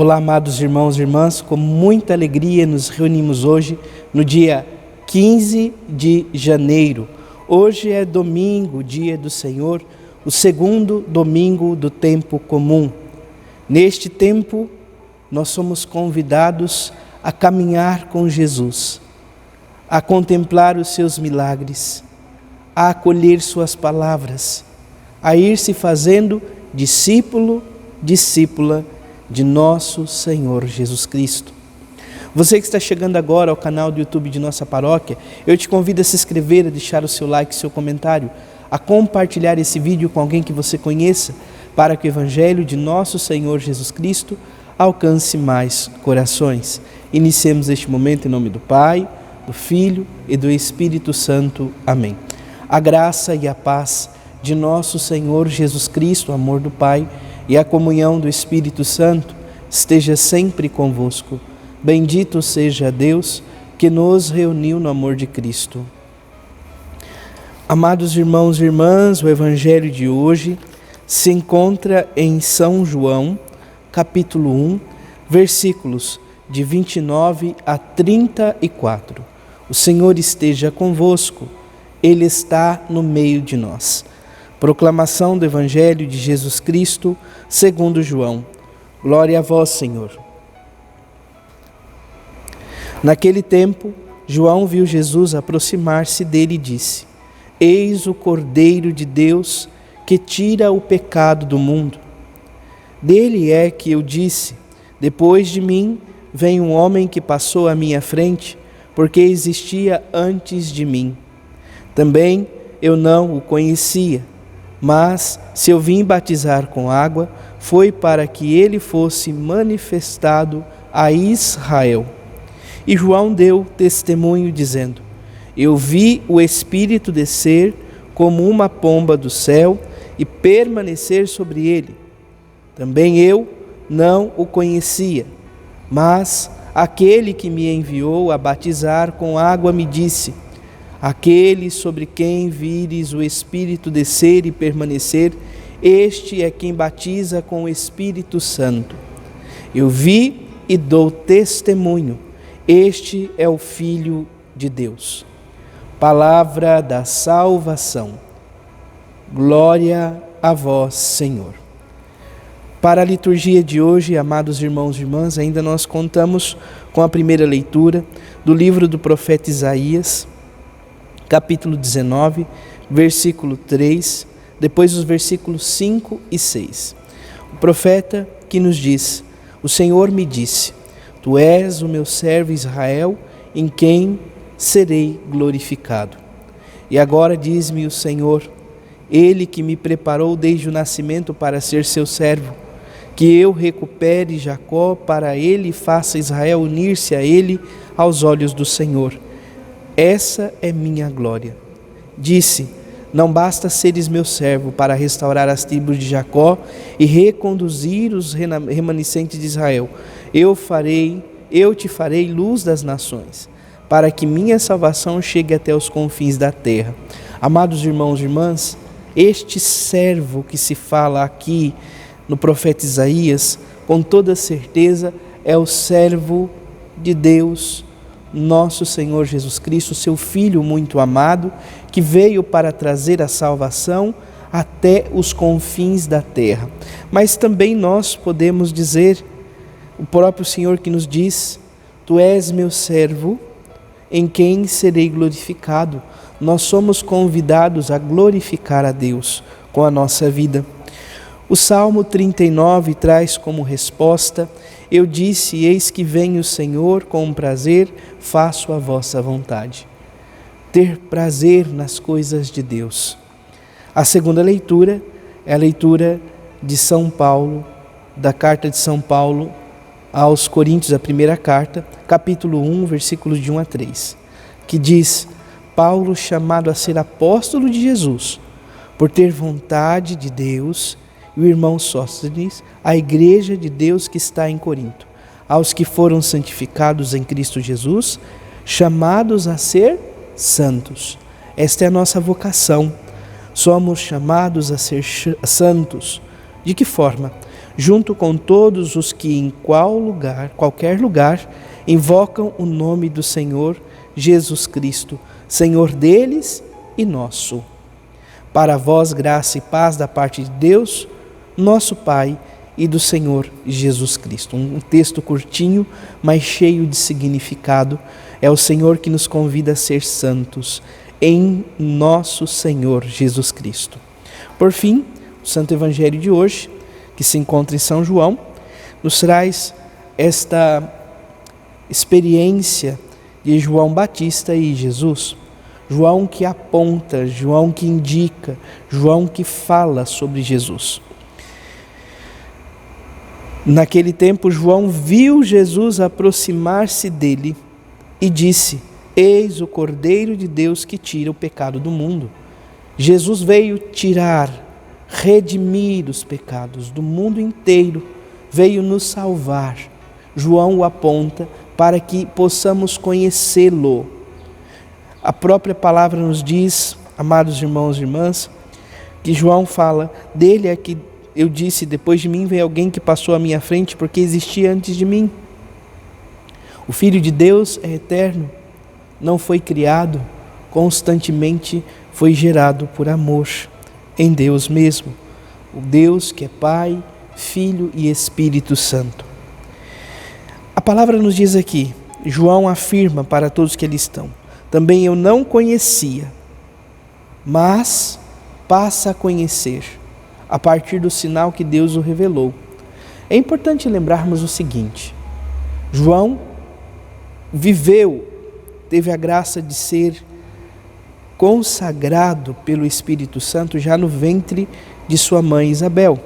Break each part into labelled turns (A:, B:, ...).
A: Olá, amados irmãos e irmãs, com muita alegria nos reunimos hoje, no dia 15 de janeiro. Hoje é domingo, dia do Senhor, o segundo domingo do tempo comum. Neste tempo, nós somos convidados a caminhar com Jesus, a contemplar os seus milagres, a acolher suas palavras, a ir se fazendo discípulo, discípula de nosso Senhor Jesus Cristo. Você que está chegando agora ao canal do YouTube de nossa paróquia, eu te convido a se inscrever, a deixar o seu like, seu comentário, a compartilhar esse vídeo com alguém que você conheça, para que o Evangelho de nosso Senhor Jesus Cristo alcance mais corações. Iniciemos este momento em nome do Pai, do Filho e do Espírito Santo. Amém. A graça e a paz de nosso Senhor Jesus Cristo, o amor do Pai e a comunhão do Espírito Santo esteja sempre convosco. Bendito seja Deus que nos reuniu no amor de Cristo. Amados irmãos e irmãs, o Evangelho de hoje se encontra em São João, capítulo 1, versículos de 29 a 34. O Senhor esteja convosco, Ele está no meio de nós. Proclamação do Evangelho de Jesus Cristo, segundo João. Glória a vós, Senhor. Naquele tempo, João viu Jesus aproximar-se dele e disse: Eis o Cordeiro de Deus que tira o pecado do mundo. Dele é que eu disse: depois de mim vem um homem que passou à minha frente, porque existia antes de mim. Também eu não o conhecia, mas se eu vim batizar com água, foi para que ele fosse manifestado a Israel. E João deu testemunho dizendo: eu vi o Espírito descer como uma pomba do céu e permanecer sobre ele. Também eu não o conhecia, mas aquele que me enviou a batizar com água me disse: aquele sobre quem vires o Espírito descer e permanecer, este é quem batiza com o Espírito Santo. Eu vi e dou testemunho, este é o Filho de Deus. Palavra da salvação. Glória a vós, Senhor. Para a liturgia de hoje, amados irmãos e irmãs, ainda nós contamos com a primeira leitura do livro do profeta Isaías, capítulo 19, versículo 3, depois os versículos 5 e 6. O profeta que nos diz: o Senhor me disse, tu és o meu servo Israel, em quem serei glorificado. E agora diz-me o Senhor, Ele que me preparou desde o nascimento para ser seu servo, que eu recupere Jacó, para ele faça Israel unir-se a ele aos olhos do Senhor. Essa é minha glória. Disse: não basta seres meu servo para restaurar as tribos de Jacó e reconduzir os remanescentes de Israel. Eu te farei luz das nações, para que minha salvação chegue até os confins da terra. Amados irmãos e irmãs, este servo que se fala aqui no profeta Isaías, com toda certeza é o servo de Deus, nosso Senhor Jesus Cristo, seu Filho muito amado, que veio para trazer a salvação até os confins da terra. Mas também nós podemos dizer, o próprio Senhor que nos diz: tu és meu servo, em quem serei glorificado. Nós somos convidados a glorificar a Deus com a nossa vida. O Salmo 39 traz como resposta: eu disse, eis que vem o Senhor, com prazer faço a vossa vontade. Ter prazer nas coisas de Deus. A segunda leitura é a leitura de São Paulo, da carta de São Paulo aos Coríntios, a primeira carta, capítulo 1, versículos de 1 a 3, que diz: Paulo, chamado a ser apóstolo de Jesus, por ter vontade de Deus, e o irmão Sóstenes, a igreja de Deus que está em Corinto, aos que foram santificados em Cristo Jesus, chamados a ser santos. Esta é a nossa vocação. Somos chamados a ser santos. De que forma? junto com todos os que em qualquer lugar, invocam o nome do Senhor Jesus Cristo, Senhor deles e nosso. Para vós, graça e paz da parte de Deus, nosso Pai, e do Senhor Jesus Cristo. Um texto curtinho, mas cheio de significado. É o Senhor que nos convida a ser santos em nosso Senhor Jesus Cristo. Por fim, o Santo Evangelho de hoje, que se encontra em São João, nos traz esta experiência de João Batista e Jesus. João que aponta, João que indica, João que fala sobre Jesus. Naquele tempo, João viu Jesus aproximar-se dele e disse: Eis o Cordeiro de Deus que tira o pecado do mundo. Jesus veio tirar, redimir os pecados do mundo inteiro, veio nos salvar. João o aponta para que possamos conhecê-lo. A própria palavra nos diz, amados irmãos e irmãs, que João fala, dele é que eu disse, depois de mim vem alguém que passou à minha frente porque existia antes de mim. O Filho de Deus é eterno, não foi criado, constantemente foi gerado por amor em Deus mesmo. O Deus que é Pai, Filho e Espírito Santo. A palavra nos diz aqui, João afirma para todos que ali estão, também eu não conhecia, mas passa a conhecer a partir do sinal que Deus o revelou. É importante lembrarmos o seguinte, João teve a graça de ser consagrado pelo Espírito Santo já no ventre de sua mãe Isabel.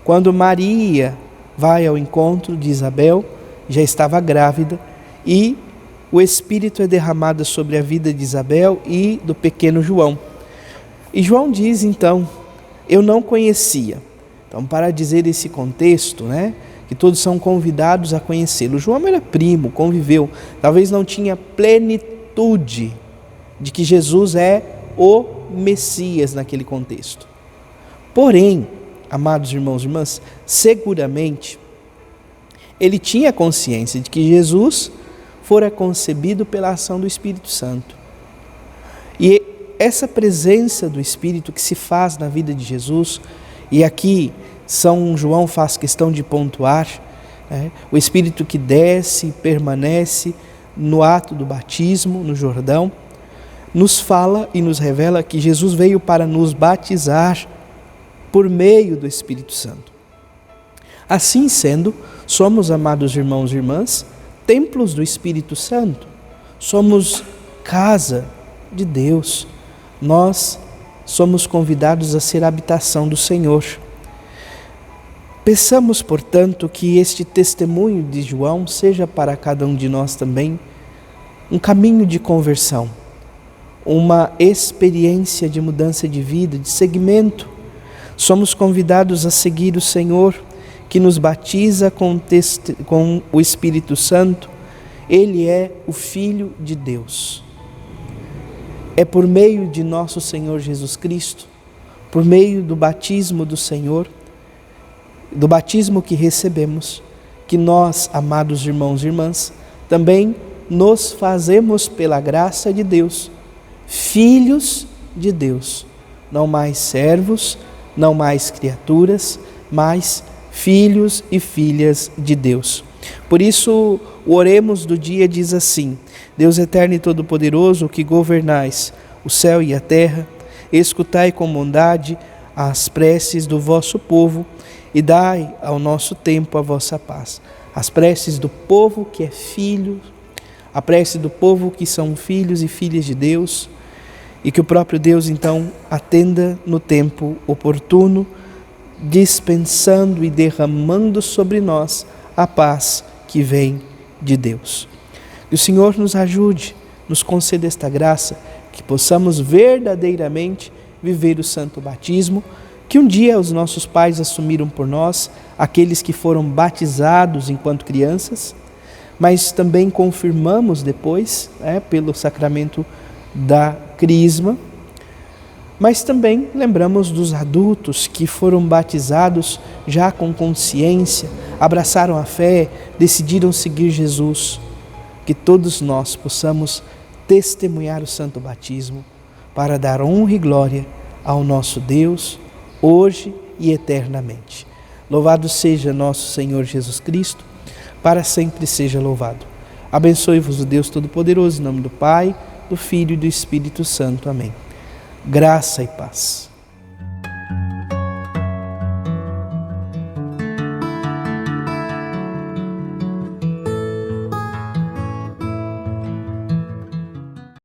A: Quando Maria vai ao encontro de Isabel, já estava grávida e o Espírito é derramado sobre a vida de Isabel e do pequeno João. E João diz então, eu não conhecia. Então, para dizer esse contexto, que todos são convidados a conhecê-lo. João era primo, conviveu, talvez não tinha plenitude de que Jesus é o Messias naquele contexto. Porém, amados irmãos e irmãs, seguramente ele tinha consciência de que Jesus fora concebido pela ação do Espírito Santo. E essa presença do Espírito que se faz na vida de Jesus, e aqui São João faz questão de pontuar, o Espírito que desce e permanece no ato do batismo, no Jordão, nos fala e nos revela que Jesus veio para nos batizar por meio do Espírito Santo. Assim sendo, somos, amados irmãos e irmãs, templos do Espírito Santo, somos casa de Deus, nós somos convidados a ser a habitação do Senhor. Peçamos, portanto, que este testemunho de João seja para cada um de nós também um caminho de conversão, uma experiência de mudança de vida, de seguimento. Somos convidados a seguir o Senhor, que nos batiza com o Espírito Santo. Ele é o Filho de Deus. É por meio de nosso Senhor Jesus Cristo, por meio do batismo do Senhor, do batismo que recebemos, que nós, amados irmãos e irmãs, também nos fazemos pela graça de Deus, filhos de Deus, não mais servos, não mais criaturas, mas filhos e filhas de Deus. Por isso, o oremos do dia diz assim: Deus eterno e todo-poderoso, que governais o céu e a terra, escutai com bondade as preces do vosso povo e dai ao nosso tempo a vossa paz. As preces do povo que é filho, a prece do povo que são filhos e filhas de Deus, e que o próprio Deus então atenda no tempo oportuno, dispensando e derramando sobre nós a paz que vem de Deus. Que o Senhor nos ajude, nos conceda esta graça, que possamos verdadeiramente viver o santo batismo, que um dia os nossos pais assumiram por nós, aqueles que foram batizados enquanto crianças, mas também confirmamos depois, pelo sacramento da crisma, Mas também lembramos dos adultos que foram batizados já com consciência, abraçaram a fé, decidiram seguir Jesus. Que todos nós possamos testemunhar o santo batismo para dar honra e glória ao nosso Deus, hoje e eternamente. Louvado seja nosso Senhor Jesus Cristo, para sempre seja louvado. Abençoe-vos o Deus Todo-Poderoso, em nome do Pai, do Filho e do Espírito Santo. Amém. Graça e paz.